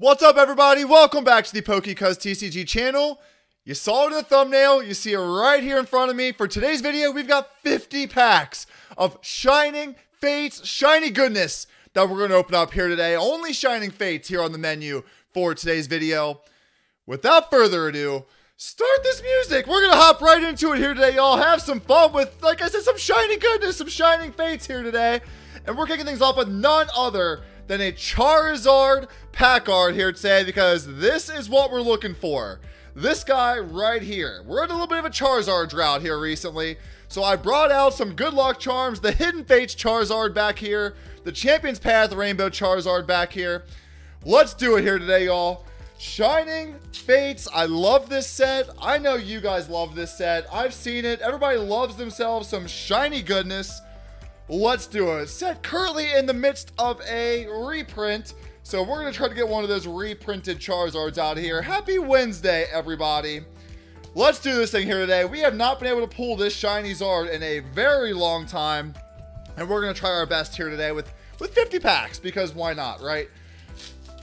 What's up, everybody? Welcome back to the PokeCuz TCG channel. You saw it in the thumbnail. You see it right here in front of me. For today's video, we've got 50 packs of Shining Fates shiny goodness that we're going to open up here today. Only Shining Fates here on the menu for today's video. Without further ado, start this music. We're going to hop right into it here today, y'all. Have some fun with, like I said, some shiny goodness, some Shining Fates here today. And we're kicking things off with none other than a Charizard pack art here today, because this is what we're looking for. This guy right here. We're in a little bit of a Charizard drought here recently, so I brought out some good luck charms. The Hidden Fates Charizard back here, the Champion's Path Rainbow Charizard back here. Let's do it here today, y'all. Shining Fates. I love this set. I know you guys love this set. I've seen it. Everybody loves themselves some shiny goodness. Let's do it. Set currently in the midst of a reprint, so we're going to try to get one of those reprinted Charizards out here. Happy Wednesday, everybody. Let's do this thing here today. We have not been able to pull this shiny Zard in a very long time, and we're going to try our best here today with 50 packs, because why not, right?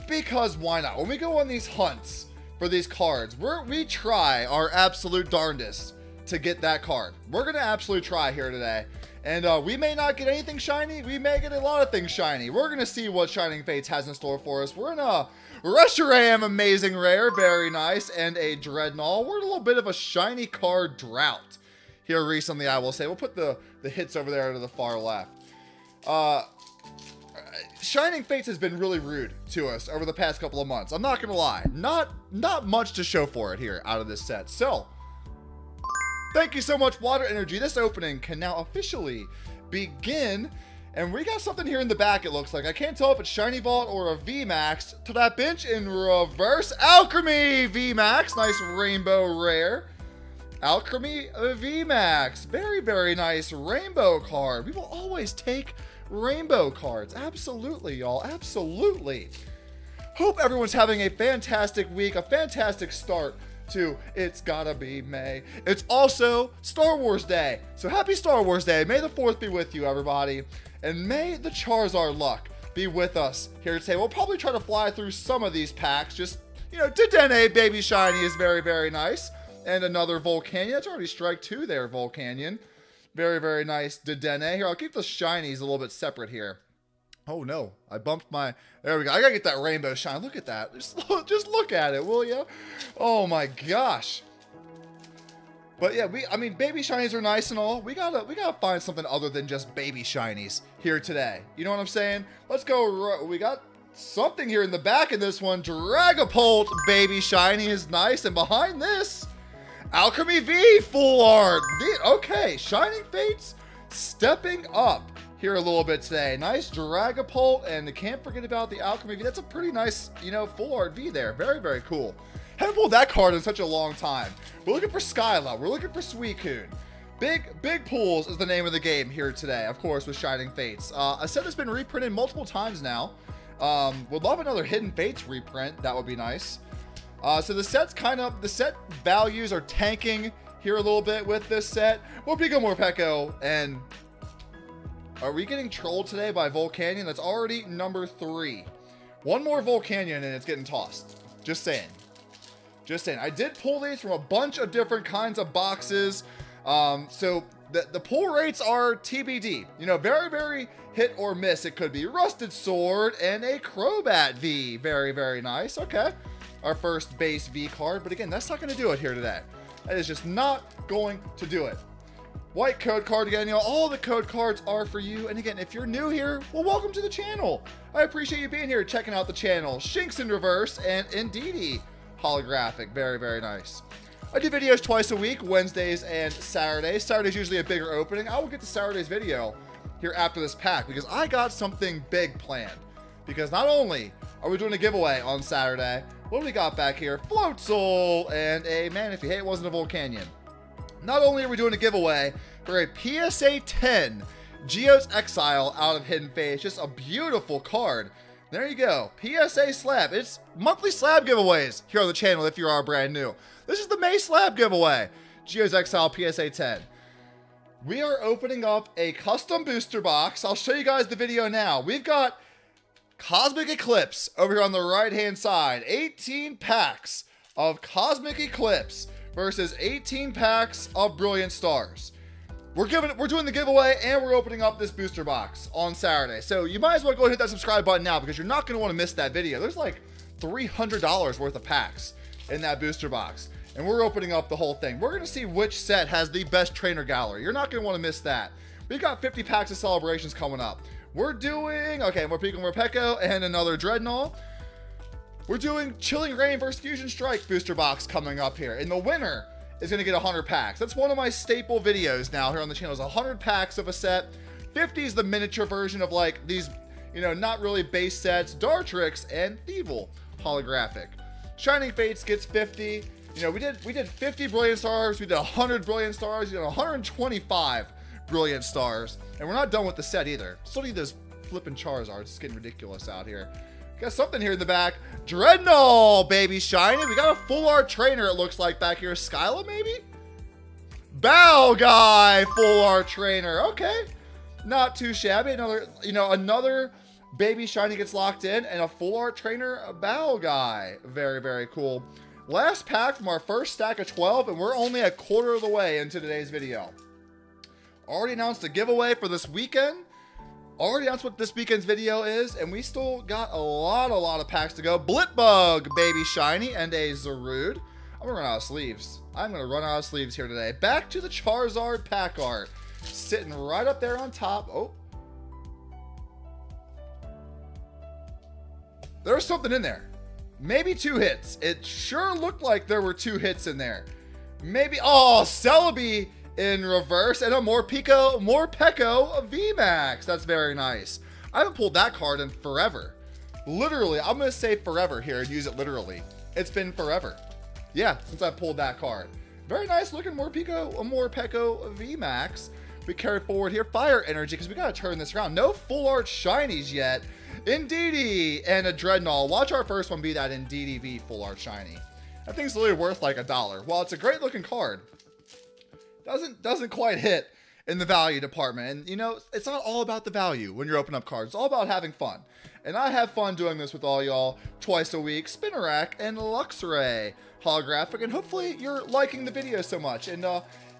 Because why not? When we go on these hunts for these cards, we try our absolute darndest to get that card. We're going to absolutely try here today. And we may not get anything shiny. We may get a lot of things shiny. We're going to see what Shining Fates has in store for us. We're in a Reshiram Amazing Rare. Very nice. And a Dreadnought. We're in a little bit of a shiny card drought here recently, I will say. We'll put the hits over there to the far left. Shining Fates has been really rude to us over the past couple of months. I'm not going to lie. Not much to show for it here out of this set. So, thank you so much, Water Energy. This opening can now officially begin. And we got something here in the back, it looks like. I can't tell if it's Shiny Vault or a VMAX. To that bench in reverse. Alchemy VMAX. Nice rainbow rare. Alchemy VMAX. Very, very nice rainbow card. We will always take rainbow cards. Absolutely, y'all. Absolutely. Hope everyone's having a fantastic week. A fantastic start to It's Gotta Be May. It's also Star Wars Day, so happy Star Wars Day. May the 4th be with you, everybody, and may the Charizard luck be with us here today. We'll probably try to fly through some of these packs. Just, you know, Dedenne Baby Shiny is very, very nice, and another Volcanion. That's already strike 2 there, Volcanion. Very, very nice Dedenne. Here, I'll keep the shinies a little bit separate here. Oh no, I bumped my, there we go. I gotta get that rainbow shine. Look at that. Just look at it, will you? Oh my gosh. But yeah, I mean, baby shinies are nice and all. We gotta find something other than just baby shinies here today. You know what I'm saying? Let's go. We got something here in the back of this one. Dragapult baby shiny is nice. And behind this, Alchemy V full art. Okay, Shining Fates stepping up here a little bit today. Nice Dragapult, and can't forget about the Alchemy V. That's a pretty nice, you know, full art V there. Very, very cool. Haven't pulled that card in such a long time. We're looking for Skyla. We're looking for Suicune. Big pulls is the name of the game here today, of course, with Shining Fates. A set that's been reprinted multiple times now. Would love another Hidden Fates reprint. That would be nice. So the set's the set values are tanking here a little bit with this set. We'll be good more Peko, and are we getting trolled today by Volcanion? That's already number 3. One more Volcanion and it's getting tossed. Just saying. Just saying. I did pull these from a bunch of different kinds of boxes. So the pull rates are TBD. You know, very, very hit or miss. It could be Rusted Sword and a Crobat V. Very, very nice. Okay. Our first base V card. But again, that's not going to do it here today. That is just not going to do it. White code card again, you know, all the code cards are for you. And again, if you're new here, well, welcome to the channel. I appreciate you being here, checking out the channel. Shinx in reverse and Indeedee holographic. Very, very nice. I do videos twice a week, Wednesdays and Saturdays. Saturday's usually a bigger opening. I will get to Saturday's video here after this pack, because I got something big planned. Because not only are we doing a giveaway on Saturday, what do we got back here? Floatzel and a Manaphy. Hey, it wasn't a Volcanion. Not only are we doing a giveaway for a PSA 10 Geo's Exile out of Hidden Fates, just a beautiful card. There you go, PSA Slab. It's monthly slab giveaways here on the channel if you are brand new. This is the May slab giveaway, Geo's Exile PSA 10. We are opening up a custom booster box. I'll show you guys the video now. We've got Cosmic Eclipse over here on the right-hand side. 18 packs of Cosmic Eclipse versus 18 packs of Brilliant Stars. We're doing the giveaway, and we're opening up this booster box on Saturday. So you might as well go and hit that subscribe button now, because you're not going to want to miss that video. There's like $300 worth of packs in that booster box, and we're opening up the whole thing. We're going to see which set has the best trainer gallery. You're not going to want to miss that. We've got 50 packs of celebrations coming up. We're doing, okay, Morpeko, Morpeko, and another Dreadnought. We're doing Chilling Reign versus Fusion Strike booster box coming up here, and the winner is going to get 100 packs. That's one of my staple videos now here on the channel, is 100 packs of a set. 50 is the miniature version of like these, you know, not really base sets, Dartrix and Thievel holographic. Shining Fates gets 50. You know, we did 50 Brilliant Stars, we did 100 Brilliant Stars, we did 125 Brilliant Stars, and we're not done with the set either. Still need those flipping Charizards. It's getting ridiculous out here. Got something here in the back. Dreadnought, baby, shiny. We got a full art trainer, it looks like, back here. Skyla, maybe? Bow Guy, full art trainer. Okay. Not too shabby. Another baby shiny gets locked in, and a full art trainer, a Bow Guy. Very, very cool. Last pack from our first stack of 12, and we're only a quarter of the way into today's video. Already announced a giveaway for this weekend. Already announced what this weekend's video is, and we still got a lot of packs to go. Blitbug, baby shiny, and a Zarude. I'm gonna run out of sleeves. I'm gonna run out of sleeves here today. Back to the Charizard pack art. Sitting right up there on top. Oh. There's something in there. Maybe 2 hits. It sure looked like there were 2 hits in there. Maybe, oh, Celebi in reverse, and a Morpeko VMAX. That's very nice. I haven't pulled that card in forever. Literally, I'm going to say forever here and use it literally. It's been forever. Yeah, since I pulled that card. Very nice looking Morpeko VMAX. We carry forward here Fire Energy, because we got to turn this around. No full art shinies yet. Indeedee and a Dreadnought. Watch our first one be that Indeedee V full art shiny. That thing's literally worth like $1. While it's a great looking card, doesn't quite hit in the value department. And you know, it's not all about the value when you're opening up cards. It's all about having fun. And I have fun doing this with all y'all twice a week. Spinnerack and Luxray holographic. And hopefully you're liking the video so much and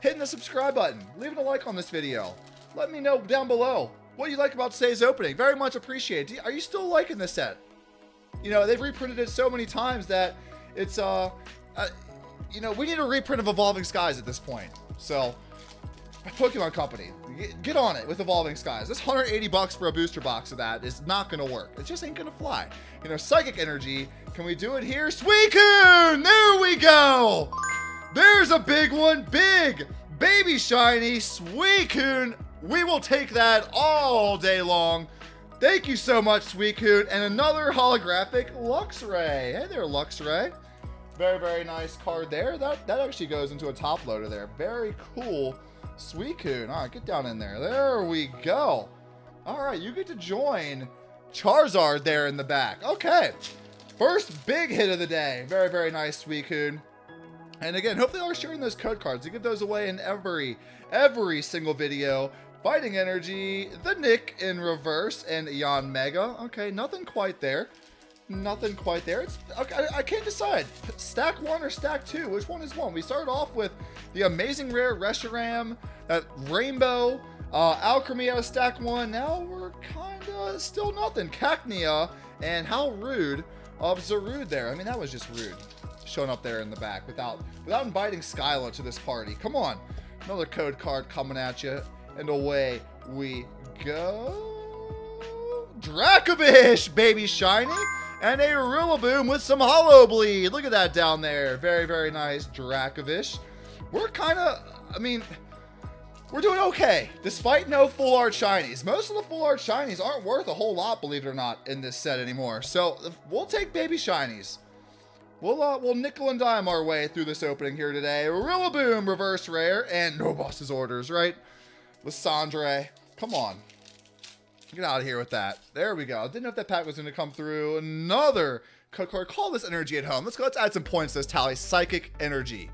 hitting the subscribe button, leaving a like on this video. Let me know down below what you like about today's opening. Very much appreciated. Are you still liking this set? You know, they've reprinted it so many times that it's you know, we need a reprint of Evolving Skies at this point. So, Pokemon Company, get on it with Evolving Skies. This $180 for a booster box of that is not going to work. It just ain't going to fly. You know, Psychic Energy, can we do it here? Suicune! There we go! There's a big one. Big, baby shiny Suicune. We will take that all day long. Thank you so much, Suicune. And another holographic Luxray. Hey there, Luxray. Very, very nice card there. That actually goes into a top loader there. Very cool Suicune. All right, get down in there. There we go. All right, you get to join Charizard there in the back. Okay, first big hit of the day. Very, very nice Suicune. And again, hopefully they're sharing those code cards. They give those away in every single video. Fighting Energy, the Nick in reverse, and Yon Mega. Okay, nothing quite there. Nothing quite there. It's okay, I can't decide. Stack 1 or stack 2. Which one is one? We started off with the amazing rare Reshiram, that Rainbow, Alchemy out of stack 1. Now we're kind of still nothing. Cacnea and how rude of Zarude there. I mean, that was just rude. Showing up there in the back without inviting Skyla to this party. Come on. Another code card coming at you. And away we go. Dracovish, baby shiny. And a Rillaboom with some Hollow Bleed. Look at that down there. Very, very nice Dracovish. We're kind of, I mean, we're doing okay. Despite no full art shinies. Most of the full art shinies aren't worth a whole lot, believe it or not, in this set anymore. So we'll take baby shinies. We'll nickel and dime our way through this opening here today. Rillaboom, reverse rare, and no boss's orders, right? Lissandre, come on. Get out of here with that. There we go. Didn't know if that pack was going to come through. Another code card. Call this energy at home. Let's add some points to this tally. Psychic Energy.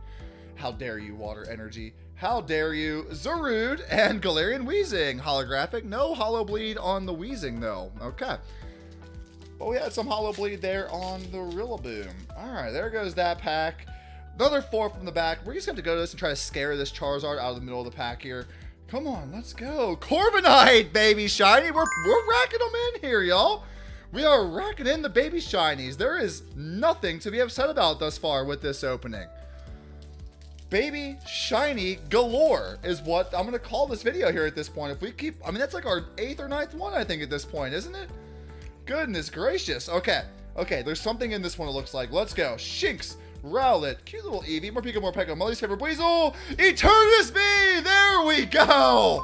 How dare you, Water Energy. How dare you. Zarude and Galarian Weezing. Holographic. No Hollow Bleed on the Weezing, though. Okay. But we had some hollow bleed there on the Rillaboom. All right, there goes that pack. Another 4 from the back. We're just going to go to this and try to scare this Charizard out of the middle of the pack here. Come on, let's go. Corviknight, baby shiny. We're racking them in here, y'all. We are racking in the baby shinies. There is nothing to be upset about thus far with this opening. Baby shiny galore is what I'm going to call this video here at this point. If we keep, I mean, that's like our 8th or 9th one, I think, at this point, isn't it? Goodness gracious. Okay. Okay, there's something in this one it looks like. Let's go. Shinx. Rowlet, cute little Eevee, Morpeko, Morpeko, Molly's favorite Weasel, Eternatus V, there we go!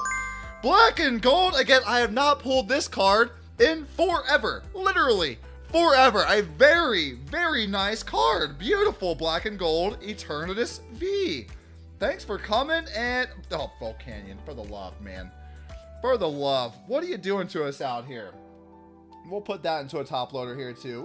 Black and gold, again, I have not pulled this card in forever, literally forever. A very, very nice card. Beautiful black and gold, Eternatus V. Thanks for coming, and, oh, Volcanion, for the love, man. For the love. What are you doing to us out here? We'll put that into a top loader here too.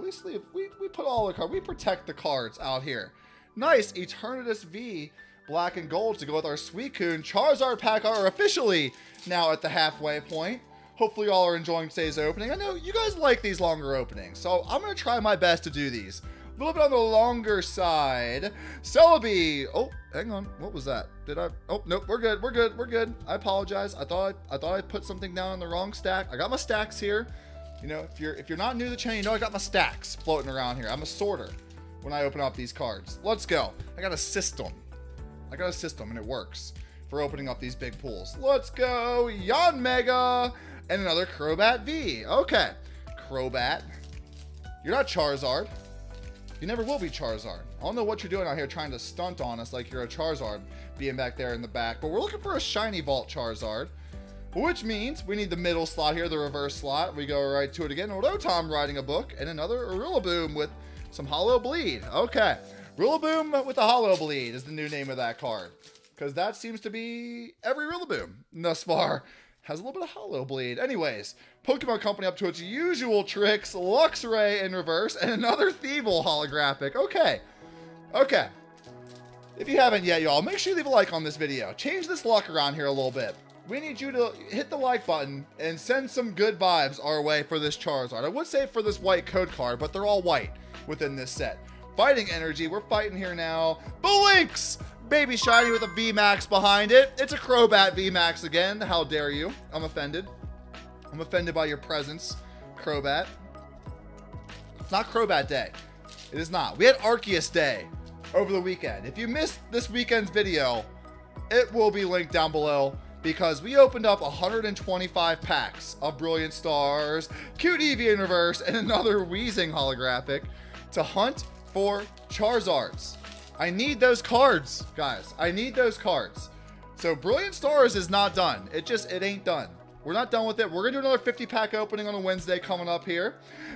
We put all the cards. We protect the cards out here. Nice Eternatus V, black and gold to go with our Suicune. Charizard pack are officially now at the halfway point. Hopefully you all are enjoying today's opening. I know you guys like these longer openings, so I'm going to try my best to do these. A little bit on the longer side. Celebi. Oh, hang on. What was that? Did I? Oh, nope. We're good. We're good. We're good. I apologize. I thought I put something down in the wrong stack. I got my stacks here. You know, if you're not new to the channel, you know I got my stacks floating around here. I'm a sorter when I open up these cards. Let's go. I got a system. And it works for opening up these big pools. Let's go. Yanmega and another Crobat V. Okay. Crobat. You're not Charizard. You never will be Charizard. I don't know what you're doing out here trying to stunt on us like you're a Charizard being back there in the back. But we're looking for a shiny Vault Charizard. Which means we need the middle slot here, the reverse slot. We go right to it again. Rotom riding a book, and another Rillaboom with some hollow bleed. Okay, Rillaboom with a hollow bleed is the new name of that card. Because that seems to be every Rillaboom thus far has a little bit of hollow bleed. Anyways, Pokemon Company up to its usual tricks. Luxray in reverse, and another Thievul holographic. Okay, okay. If you haven't yet, y'all, make sure you leave a like on this video. Change this luck around here a little bit. We need you to hit the like button and send some good vibes our way for this Charizard. I would say for this white code card, but they're all white within this set. Fighting energy, we're fighting here now. Blinks! Baby shiny with a VMAX behind it. It's a Crobat VMAX again. How dare you? I'm offended. I'm offended by your presence, Crobat. It's not Crobat Day. It is not. We had Arceus Day over the weekend. If you missed this weekend's video, it will be linked down below. Because we opened up 125 packs of Brilliant Stars, cute Eevee in reverse, and another Weezing holographic to hunt for Charizards. I need those cards, guys. I need those cards. So Brilliant Stars is not done. It ain't done. We're not done with it. We're going to do another 50-pack opening on a Wednesday coming up here.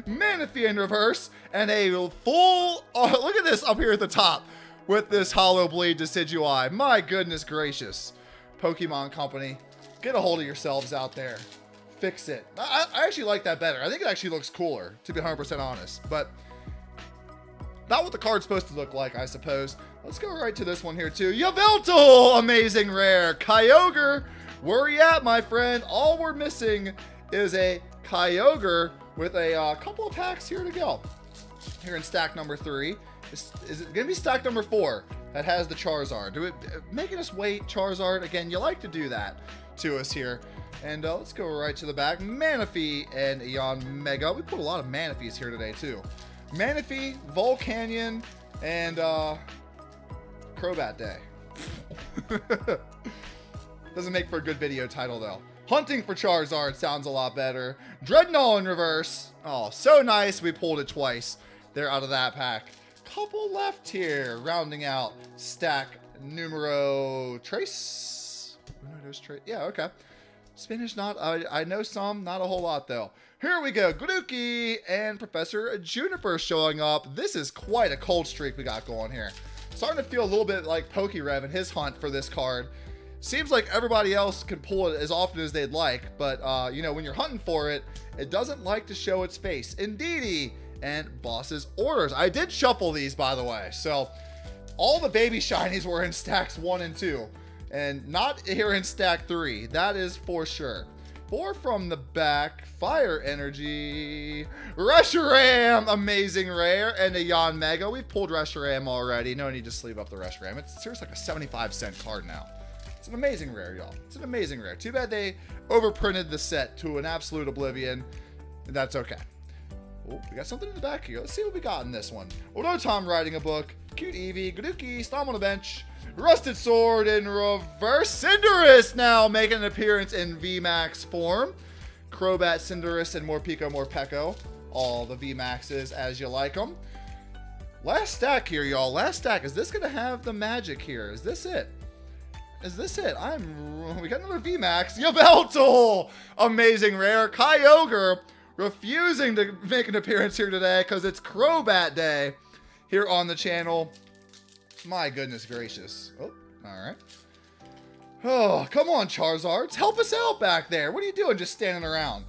Manaphy in reverse, and a full... Oh, look at this up here at the top with this hollow bleed Decidueye. My goodness gracious. Pokemon Company, get a hold of yourselves out there. Fix it. I actually like that better. I think it actually looks cooler, to be 100% honest. But not what the card's supposed to look like, I suppose. Let's go right to this one here, too. Yveltal! Amazing rare. Kyogre, where are you at, my friend? All we're missing is a Kyogre with a couple of packs here to go. Here in stack number 3. Is it going to be stack number 4? That has the Charizard. Making us wait, Charizard. Again, you like to do that to us here. And let's go right to the back. Manaphy and Yanmega. We put a lot of Manaphy's here today, too. Manaphy, Volcanion, and Crobat Day. Doesn't make for a good video title, though. Hunting for Charizard sounds a lot better. Dreadnought in reverse. Oh, so nice. We pulled it twice. They're out of that pack. Couple left here, rounding out stack numero trace. Yeah, okay. Spanish, not I know some, not a whole lot though. Here we go, Grookey and Professor Juniper showing up. This is quite a cold streak we got going here. Starting to feel a little bit like Pokerev and his hunt for this card. Seems like everybody else can pull it as often as they'd like, but you know, when you're hunting for it, it doesn't like to show its face. Indeedy. And Boss's Orders. I did shuffle these, by the way. So all the baby shinies were in stacks 1 and 2. And not here in stack 3. That is for sure. 4 from the back. Fire Energy. Reshiram, amazing rare. And a Yon Mega. We've pulled Reshiram already. No need to sleeve up the Reshiram. It's seriously like a 75-cent card now. It's an amazing rare, y'all. It's an amazing rare. Too bad they overprinted the set to an absolute oblivion. That's okay. Oh, we got something in the back here. Let's see what we got in this one. Although Tom riding a book. Cute Eevee. Gaduki. Stomp on the bench. Rusted Sword in reverse. Cinderace now making an appearance in VMAX form. Crobat, Cinderace, and more Pico, more Peko. All the VMAXs as you like them. Last stack here, y'all. Last stack. Is this going to have the magic here? Is this it? Is this it? We got another VMAX. Yveltal! Amazing rare. Kyogre refusing to make an appearance here today because it's Crobat Day here on the channel. My goodness gracious. Oh, alright. Oh, come on, Charizards. Help us out back there. What are you doing just standing around?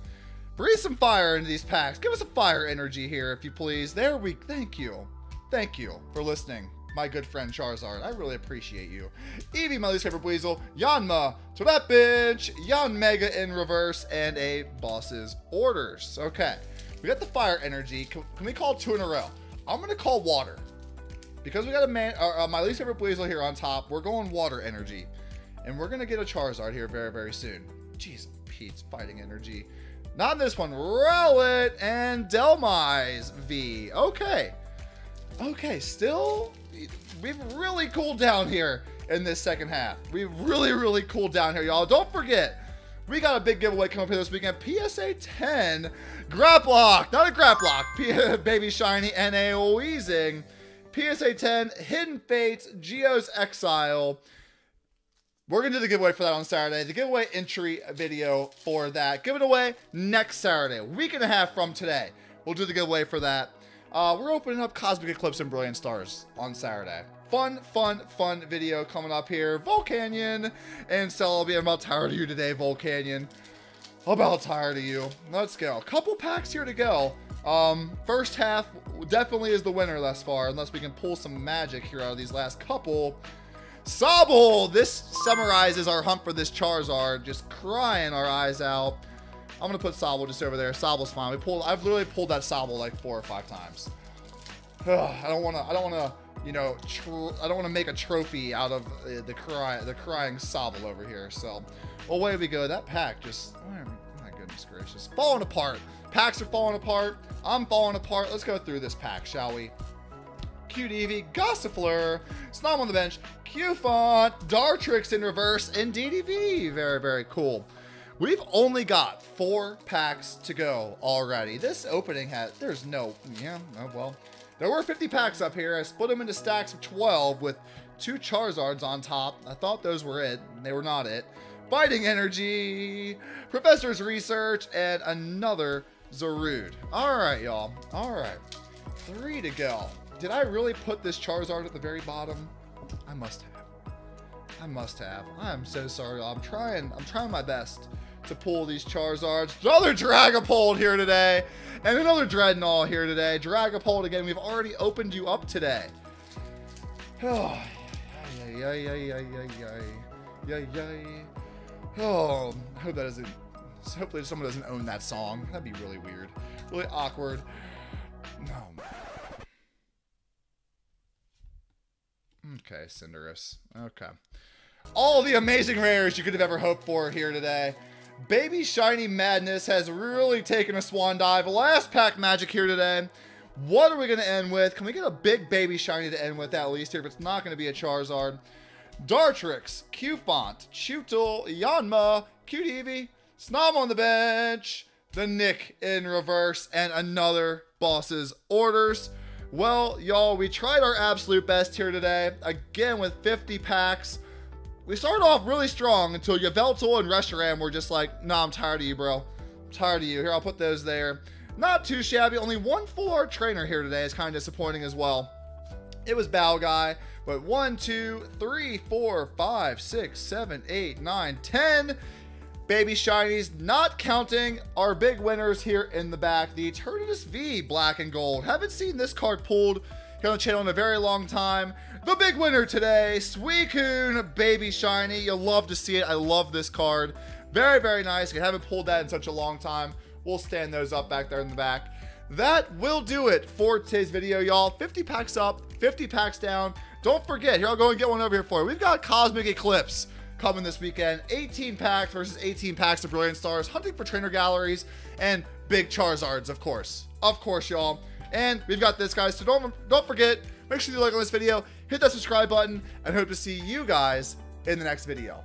Breathe some fire into these packs. Give us a fire energy here, if you please. There we... Thank you. Thank you for listening, my good friend Charizard. I really appreciate you. Eevee, my least favorite Weasel. Yanma, Trapinch, Yon Mega in reverse, and a Boss's Orders. Okay. We got the fire energy. Can we call 2 in a row? I'm going to call water. Because we got a my least favorite Weasel here on top, we're going water energy. And we're going to get a Charizard here very, very soon. Jeez, Pete's fighting energy. Not this one. Rowlet and Delmise V. Okay. Okay, still, we've really cooled down here in this second half. We've really, really cooled down here, y'all. Don't forget, we got a big giveaway coming up here this weekend. PSA 10 Graplock. Not a Graplock. Baby Shiny and a Weezing. PSA 10, Hidden Fates, Geo's Exile. We're going to do the giveaway for that on Saturday. The giveaway entry video for that. Give it away next Saturday. A week and a half from today. We'll do the giveaway for that. We're opening up Cosmic Eclipse and Brilliant Stars on Saturday. Fun, fun, fun video coming up here. Volcanion and Celebi. I'm about tired of you today, Volcanion. I'm about tired of you. Let's go. A couple packs here to go. First half definitely is the winner thus far, unless we can pull some magic here out of these last couple. Sobble! This summarizes our hunt for this Charizard, just crying our eyes out. I'm gonna put Sobble just over there. Sobble's fine. I've literally pulled that Sobble like 4 or 5 times. I don't wanna, you know, I don't wanna make a trophy out of the crying Sobble over here. So, away we go. That pack just, oh my goodness gracious, falling apart. Packs are falling apart. I'm falling apart. Let's go through this pack, shall we? Cute Eevee, Gossifleur, Snom on the bench, Q-Font, Dartrix in reverse, and DDV. Very, very cool. We've only got 4 packs to go already. This opening has, there's no, yeah, oh well. There were 50 packs up here. I split them into stacks of 12 with 2 Charizards on top. I thought those were it. They were not it. Fighting Energy, Professor's Research, and another Zarude. All right, y'all. All right. 3 to go. Did I really put this Charizard at the very bottom? I must have. I must have. I'm so sorry, y'all. I'm trying my best to pull these Charizards. Another Dragapult here today. And another Dreadnought here today. Dragapult again. We've already opened you up today. Oh, oh, I hope that doesn't, hopefully someone doesn't own that song. That'd be really weird. Really awkward. No. Okay, Cinderace. Okay. All the amazing rares you could have ever hoped for here today. Baby Shiny Madness has really taken a swan dive. Last pack magic here today. What are we going to end with? Can we get a big Baby Shiny to end with at least here if it's not going to be a Charizard? Dartrix, Q-Font, Chewtle, Yanma, Cute Eevee, Snom on the bench, the Nick in reverse, and another Boss's Orders. Well, y'all, we tried our absolute best here today. Again, with 50 packs. We started off really strong until Yveltal and Reshiram were just like, nah, I'm tired of you, bro. I'm tired of you. Here, I'll put those there. Not too shabby. Only 1 full-art trainer here today is kind of disappointing as well. It was Bow Guy, but 1, 2, 3, 4, 5, 6, 7, 8, 9, 10 Baby Shinies, not counting our big winners here in the back. The Eternatus V Black and Gold. Haven't seen this card pulled here on the channel in a very long time. The big winner today, Suicune Baby Shiny. You'll love to see it. I love this card. Very, very nice. I haven't pulled that in such a long time. We'll stand those up back there in the back. That will do it for today's video, y'all. 50 packs up, 50 packs down. Don't forget, here, I'll go and get one over here for you. We've got Cosmic Eclipse coming this weekend. 18 packs versus 18 packs of Brilliant Stars, hunting for trainer galleries, and big Charizards, of course. Of course, y'all. And we've got this, guys, so don't forget, make sure you like on this video, hit that subscribe button, and hope to see you guys in the next video.